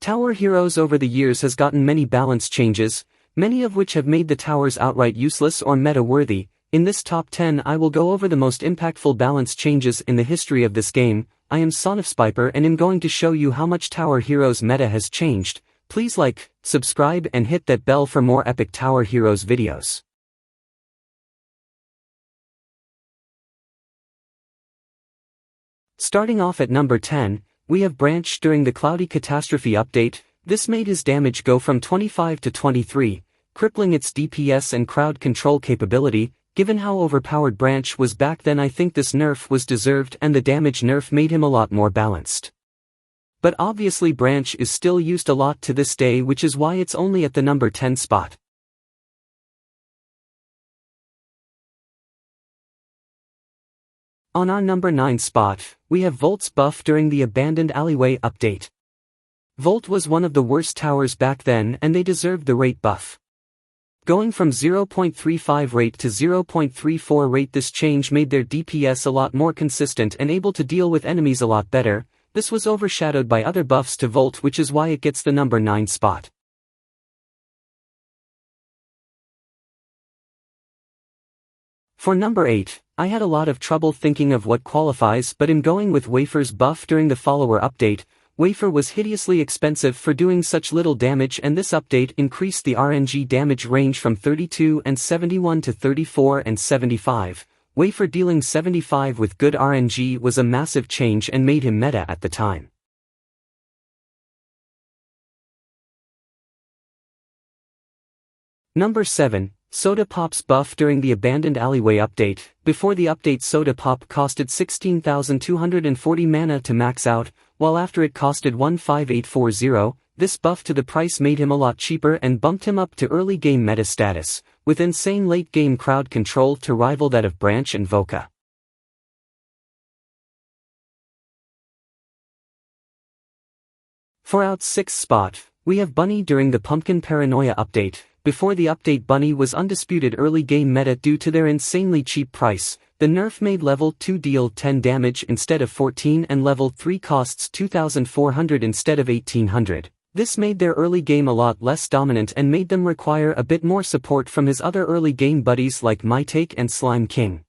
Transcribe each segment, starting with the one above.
Tower Heroes over the years has gotten many balance changes, many of which have made the towers outright useless or meta-worthy. In this top 10 I will go over the most impactful balance changes in the history of this game. I am Sonofspiper and am going to show you how much Tower Heroes meta has changed. Please like, subscribe and hit that bell for more epic Tower Heroes videos. Starting off at number 10, we have Branch during the Cloudy Catastrophe update. This made his damage go from 25 to 23, crippling its DPS and crowd control capability. Given how overpowered Branch was back then, I think this nerf was deserved, and the damage nerf made him a lot more balanced. But obviously Branch is still used a lot to this day, which is why it's only at the number 10 spot. On our number 9 spot, we have Volt's buff during the Abandoned Alleyway update. Volt was one of the worst towers back then and they deserved the rate buff. Going from 0.35 rate to 0.34 rate, this change made their DPS a lot more consistent and able to deal with enemies a lot better. This was overshadowed by other buffs to Volt, which is why it gets the number 9 spot. For number 8, I had a lot of trouble thinking of what qualifies, but am going with Wafer's buff during the Follower update. Wafer was hideously expensive for doing such little damage, and this update increased the RNG damage range from 32 and 71 to 34 and 75. Wafer dealing 75 with good RNG was a massive change and made him meta at the time. Number 7. Soda Pop's buff during the Abandoned Alleyway update. Before the update, Soda Pop costed 16,240 mana to max out, while after it costed 15840. This buff to the price made him a lot cheaper and bumped him up to early game meta status, with insane late game crowd control to rival that of Branch and Voka. For our 6th spot, we have Bunny during the Pumpkin Paranoia update. Before the update, Bunny was undisputed early game meta due to their insanely cheap price. The nerf made level 2 deal 10 damage instead of 14 and level 3 costs 2,400 instead of 1,800. This made their early game a lot less dominant and made them require a bit more support from his other early game buddies like MyTake and Slime King.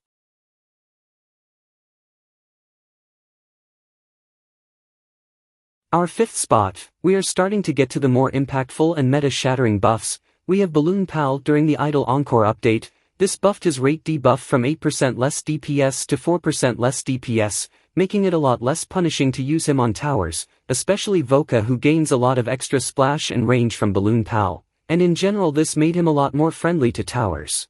Our 5th spot, we are starting to get to the more impactful and meta-shattering buffs. We have Balloon Pal during the Idol Encore update. This buffed his rate debuff from 8% less DPS to 4% less DPS, making it a lot less punishing to use him on towers, especially Voka, who gains a lot of extra splash and range from Balloon Pal, and in general this made him a lot more friendly to towers.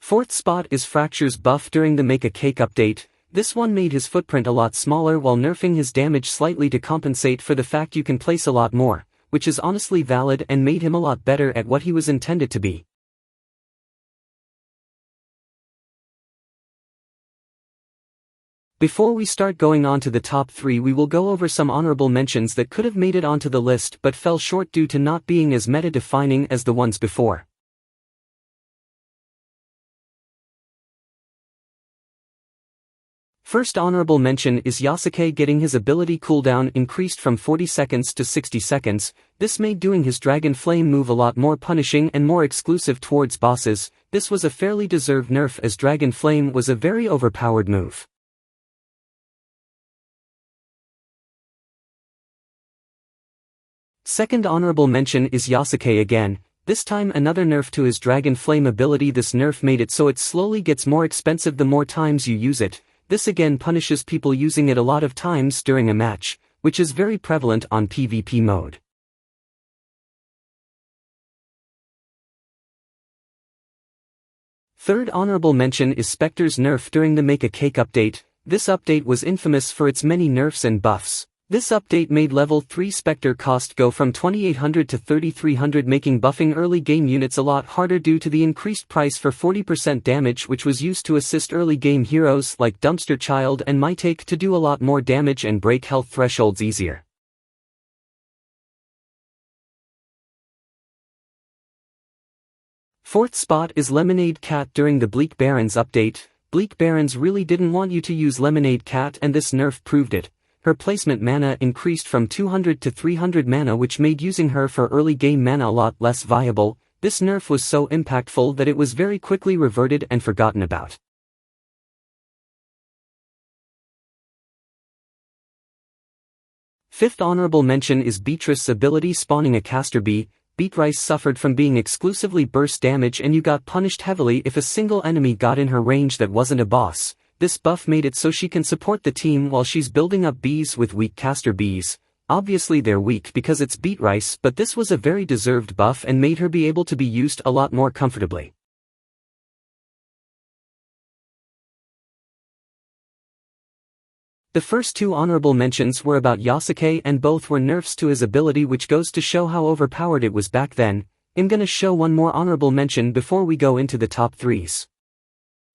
Fourth spot is Fracture's buff during the Make a Cake update. This one made his footprint a lot smaller while nerfing his damage slightly to compensate for the fact you can place a lot more, which is honestly valid and made him a lot better at what he was intended to be. Before we start going on to the top 3, we will go over some honorable mentions that could have made it onto the list but fell short due to not being as meta-defining as the ones before. First honorable mention is Yasuke getting his ability cooldown increased from 40 seconds to 60 seconds. This made doing his Dragon Flame move a lot more punishing and more exclusive towards bosses. This was a fairly deserved nerf as Dragon Flame was a very overpowered move. Second honorable mention is Yasuke again, this time another nerf to his Dragon Flame ability. This nerf made it so it slowly gets more expensive the more times you use it. This again punishes people using it a lot of times during a match, which is very prevalent on PvP mode. Third honorable mention is Spectre's nerf during the Make a Cake update. This update was infamous for its many nerfs and buffs. This update made level 3 Spectre cost go from 2,800 to 3,300, making buffing early game units a lot harder due to the increased price for 40% damage, which was used to assist early game heroes like Dumpster Child and MyTake to do a lot more damage and break health thresholds easier. Fourth spot is Lemonade Cat during the Bleak Barrens update. Bleak Barons really didn't want you to use Lemonade Cat, and this nerf proved it. Her placement mana increased from 200 to 300 mana, which made using her for early game mana a lot less viable. This nerf was so impactful that it was very quickly reverted and forgotten about. Fifth honorable mention is Beatrice's ability spawning a caster bee. Beatrice suffered from being exclusively burst damage, and you got punished heavily if a single enemy got in her range that wasn't a boss. This buff made it so she can support the team while she's building up bees with weak caster bees. Obviously they're weak because it's Beatrice, but this was a very deserved buff and made her be able to be used a lot more comfortably. The first two honorable mentions were about Yasuke, and both were nerfs to his ability, which goes to show how overpowered it was back then. I'm gonna show one more honorable mention before we go into the top threes.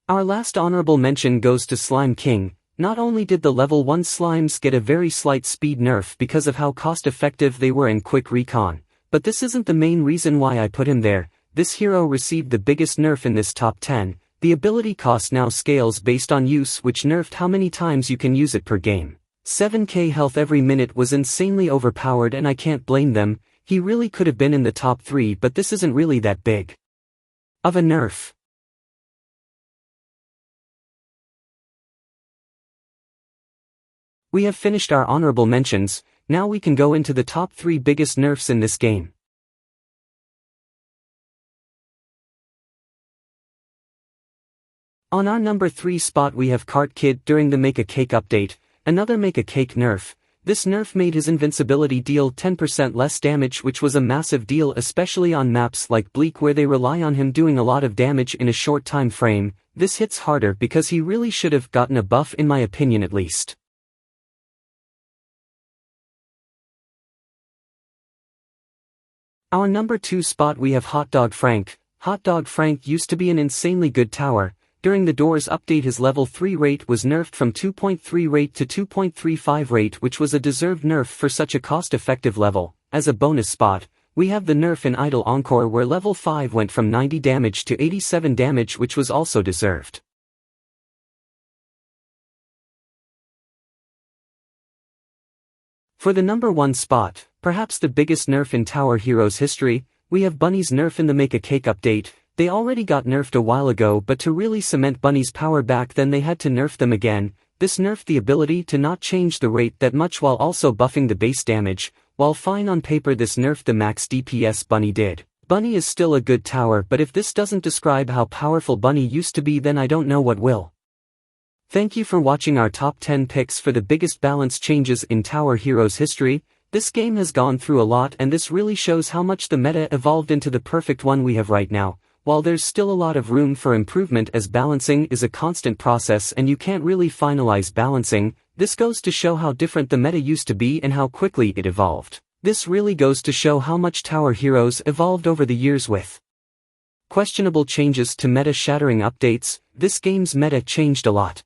Our last honorable mention goes to Slime King. Not only did the level 1 slimes get a very slight speed nerf because of how cost-effective they were in quick recon, but this isn't the main reason why I put him there. This hero received the biggest nerf in this top 10. The ability cost now scales based on use, which nerfed how many times you can use it per game. 7k health every minute was insanely overpowered, and I can't blame them. He really could have been in the top 3, but this isn't really that big of a nerf. We have finished our honorable mentions. Now we can go into the top 3 biggest nerfs in this game. On our number 3 spot we have Cart Kid. During the Make a Cake update, another Make a Cake nerf. This nerf made his invincibility deal 10% less damage, which was a massive deal, especially on maps like Bleak where they rely on him doing a lot of damage in a short time frame. This hits harder because he really should have gotten a buff, in my opinion at least. Our number 2 spot we have Hot Dog Frank. Hot Dog Frank used to be an insanely good tower. During the Doors update his level 3 rate was nerfed from 2.3 rate to 2.35 rate, which was a deserved nerf for such a cost-effective level. As a bonus spot, we have the nerf in Idle Encore where level 5 went from 90 damage to 87 damage, which was also deserved. For the number 1 spot, perhaps the biggest nerf in Tower Heroes history, we have Bunny's nerf in the Make a Cake update. They already got nerfed a while ago, but to really cement Bunny's power back then they had to nerf them again. This nerfed the ability to not change the rate that much while also buffing the base damage. While fine on paper, this nerfed the max DPS Bunny did. Bunny is still a good tower, but if this doesn't describe how powerful Bunny used to be, then I don't know what will. Thank you for watching our top 10 picks for the biggest balance changes in Tower Heroes history. This game has gone through a lot, and this really shows how much the meta evolved into the perfect one we have right now. While there's still a lot of room for improvement, as balancing is a constant process and you can't really finalize balancing, this goes to show how different the meta used to be and how quickly it evolved. This really goes to show how much Tower Heroes evolved over the years with questionable changes to meta-shattering updates. This game's meta changed a lot.